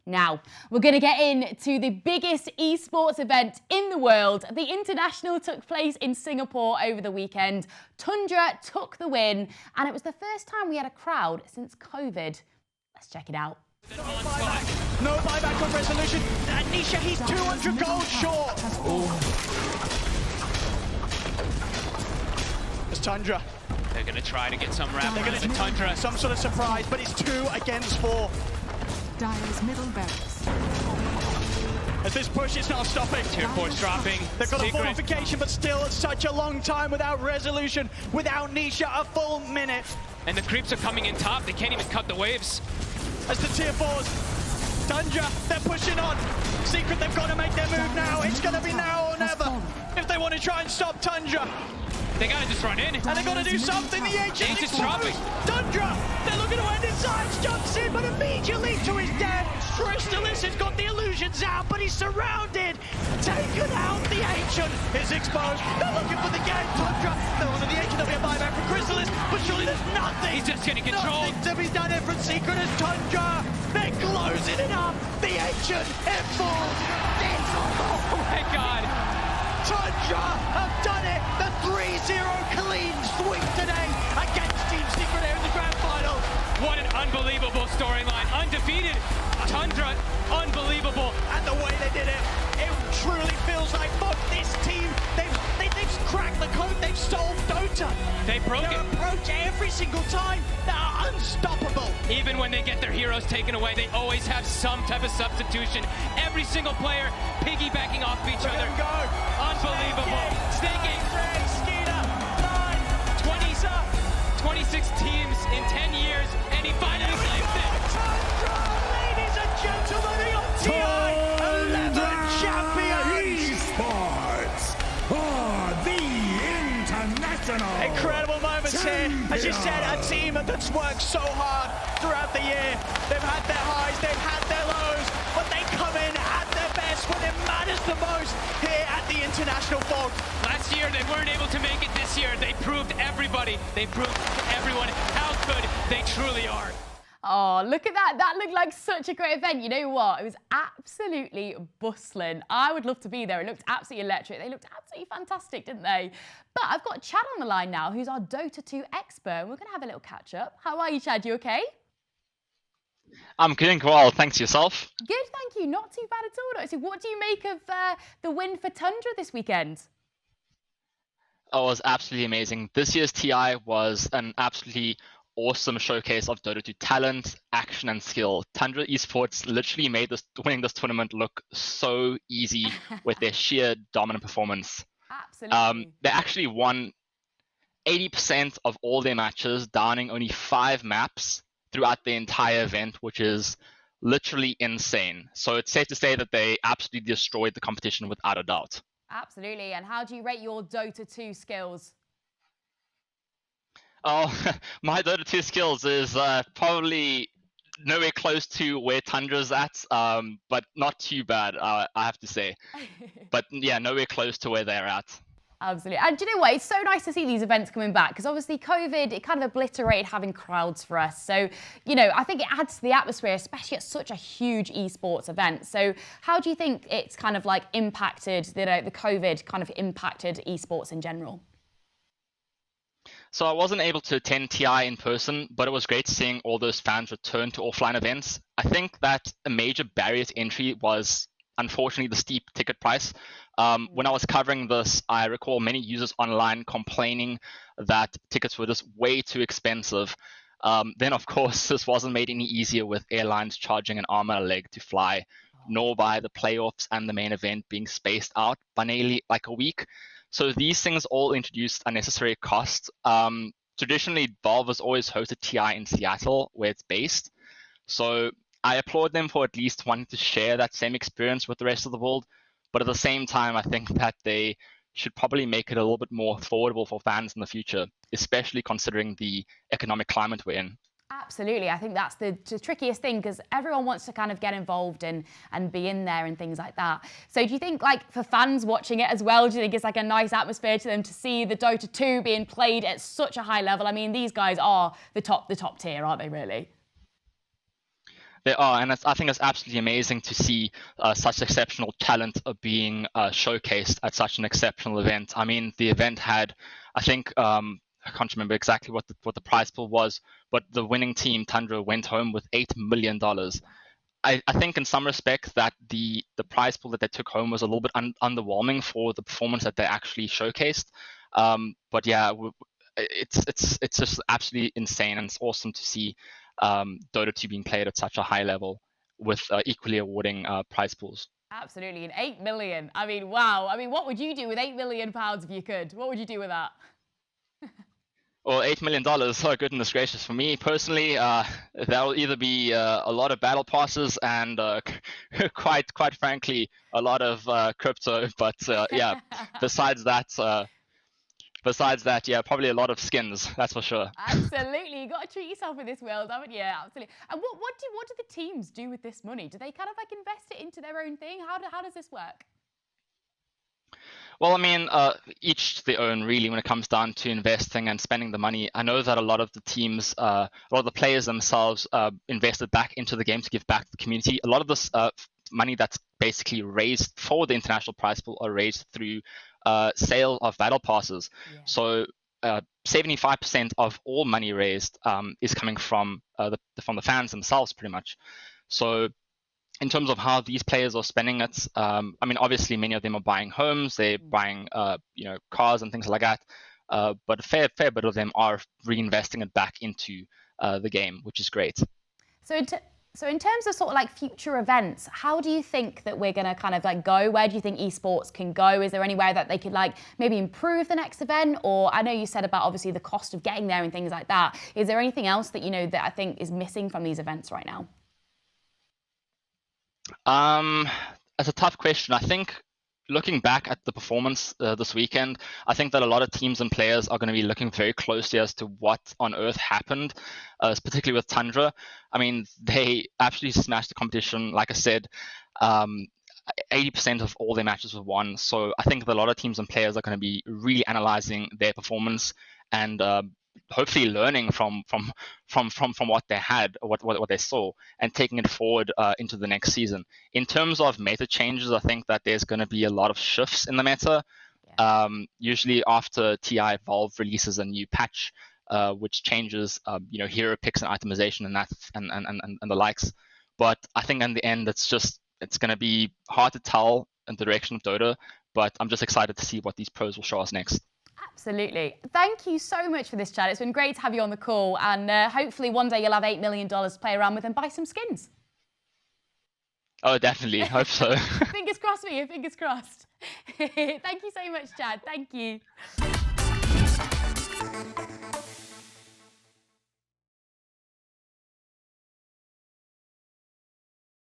Now, we're going to get into the biggest esports event in the world. The International took place in Singapore over the weekend. Tundra took the win, and it was the first time we had a crowd since COVID. Let's check it out. No buyback on resolution. And Nisha, he's 200 gold short. It's Tundra. They're going to try to get some wrap around the Tundra. Some sort of surprise, but it's 2 against 4. Dire's middle barracks. As this push, it's not stopping. Tier 4's dropping. They've got Secret. a fortification, but still such a long time without resolution, without Nisha, a full minute. And the creeps are coming in top. They can't even cut the waves. As the tier 4s, Tundra, they're pushing on. Secret, they've got to make their move now. It's going to be now or never if they want to try and stop Tundra. They gotta just run in. And they've got to do something. The Ancient Ancient's dropping. Tundra, they're looking to end inside. Jumps in, but immediately to his death. Crystallis has got the illusions out, but he's surrounded. Taken out. The Ancient is exposed. They're looking for the game. Tundra, they're on the Ancient. There'll be a buyback for Crystallis, but surely there's nothing. He's just getting controlled. Nothing to be done here from Secret as Tundra. They're closing it up. The Ancient, it falls. Oh my God. Tundra have done it. The 3-0 clean sweep today against Team Secret here in the grand final. What an unbelievable storyline. Undefeated. Tundra, unbelievable. And the way they did it, it truly feels like, fuck, this team, they've cracked the code, they've solved Dota. They broke Their it. approach every single time, they're unstoppable. Even when they get their heroes taken away, they always have some type of substitution. Every single player piggybacking off each Look other. at them go. Unbelievable. Snaking. Red, Skeeter, 26 teams in 10 years, and he finally claims it. Tundra, ladies and gentlemen, the TI 11 champions. Esports for the International. Incredible moments here. As you said, a team that's worked so hard throughout the year. They've had their highs, they've had their lows, but they come in at their best when it matters the most here at the International Fog. Last year, they weren't able to make it this year. They proved everybody, they proved to everyone how good they truly are. Oh, look at that. That looked like such a great event. You know what? It was absolutely bustling. I would love to be there. It looked absolutely electric. They looked absolutely fantastic, didn't they? But I've got Chad on the line now, who's our Dota 2 expert. We're going to have a little catch up. How are you, Chad? You okay? I'm doing well, thanks yourself. Good, thank you. Not too bad at all. So what do you make of the win for Tundra this weekend? Oh, it was absolutely amazing. This year's TI was an absolutely awesome showcase of Dota 2 talent, action, and skill. Tundra Esports literally made winning this tournament look so easy with their sheer dominant performance. Absolutely. They actually won 80% of all their matches, downing only 5 maps throughout the entire event, which is literally insane. So it's safe to say that they absolutely destroyed the competition without a doubt. Absolutely. And how do you rate your Dota 2 skills? Oh, my Dota 2 skills is probably nowhere close to where Tundra's at, but not too bad, I have to say. But yeah, nowhere close to where they're at. Absolutely. And do you know what? It's so nice to see these events coming back because obviously COVID, it kind of obliterated having crowds for us. So, you know, I think it adds to the atmosphere, especially at such a huge esports event. So how do you think it's kind of like impacted, you know, the COVID kind of impacted esports in general? So I wasn't able to attend TI in person, but it was great seeing all those fans return to offline events. I think that a major barrier to entry was unfortunately the steep ticket price. When I was covering this, I recall many users online complaining that tickets were just way too expensive. Then, of course, this wasn't made any easier with airlines charging an arm and a leg to fly, nor by the playoffs and the main event being spaced out by nearly like a week. So these things all introduced unnecessary costs. Traditionally, Valve has always hosted TI in Seattle, where it's based. So I applaud them for at least wanting to share that same experience with the rest of the world. But at the same time, I think that they should probably make it a little bit more affordable for fans in the future, especially considering the economic climate we're in. Absolutely. I think that's the trickiest thing because everyone wants to kind of get involved and be in there and things like that. So do you think, like, for fans watching it as well, do you think it's like a nice atmosphere to them to see the Dota 2 being played at such a high level? I mean, these guys are the top tier, aren't they, really? They are, and I think it's absolutely amazing to see such exceptional talent being showcased at such an exceptional event. I mean, the event had, I think, I can't remember exactly what the prize pool was, but the winning team, Tundra, went home with $8 million. I think in some respects that the prize pool that they took home was a little bit underwhelming for the performance that they actually showcased. But yeah, it's just absolutely insane, and it's awesome to see Dota 2 being played at such a high level with equally awarding prize pools. Absolutely, and 8 million. I mean, wow. I mean, what would you do with £8 million if you could? What would you do with that? Or $8 million. Oh, goodness gracious. For me personally, that'll either be a lot of battle passes and quite frankly, a lot of crypto. But yeah, besides that, yeah, probably a lot of skins. That's for sure. Absolutely, you got to treat yourself in this world, haven't you? Absolutely. And what do the teams do with this money? Do they kind of like invest it into their own thing? How does this work? Well, I mean, each to their own, really, when it comes down to investing and spending the money. I know that a lot of the teams, a lot of the players themselves invested back into the game to give back to the community. A lot of this money that's basically raised for the international prize pool are raised through sale of battle passes. Yeah. So 75% of all money raised is coming from the fans themselves, pretty much. So in terms of how these players are spending it, I mean, obviously many of them are buying homes, they're buying, cars and things like that. But a fair bit of them are reinvesting it back into the game, which is great. So in terms of sort of like future events, how do you think that we're going to kind of like go? Where do you think esports can go? Is there anywhere that they could like maybe improve the next event? Or I know you said about obviously the cost of getting there and things like that. Is there anything else that, that I think is missing from these events right now? That's a tough question. I think looking back at the performance this weekend, I think that a lot of teams and players are going to be looking very closely as to what on earth happened, particularly with Tundra. I mean, they absolutely smashed the competition. Like I said, 80% of all their matches were won. So I think that a lot of teams and players are going to be really analyzing their performance and hopefully learning from what they had, or what they saw, and taking it forward into the next season. In terms of meta changes, I think that there's going to be a lot of shifts in the meta. Yeah. Usually after TI Valve releases a new patch, which changes hero picks and itemization and that and the likes. But I think in the end, it's going to be hard to tell in the direction of Dota. But I'm just excited to see what these pros will show us next. Absolutely. Thank you so much for this, Chad. It's been great to have you on the call, and hopefully one day you'll have $8 million to play around with and buy some skins. Oh, definitely. Hope so. Fingers crossed for you. Fingers crossed. Thank you so much, Chad. Thank you.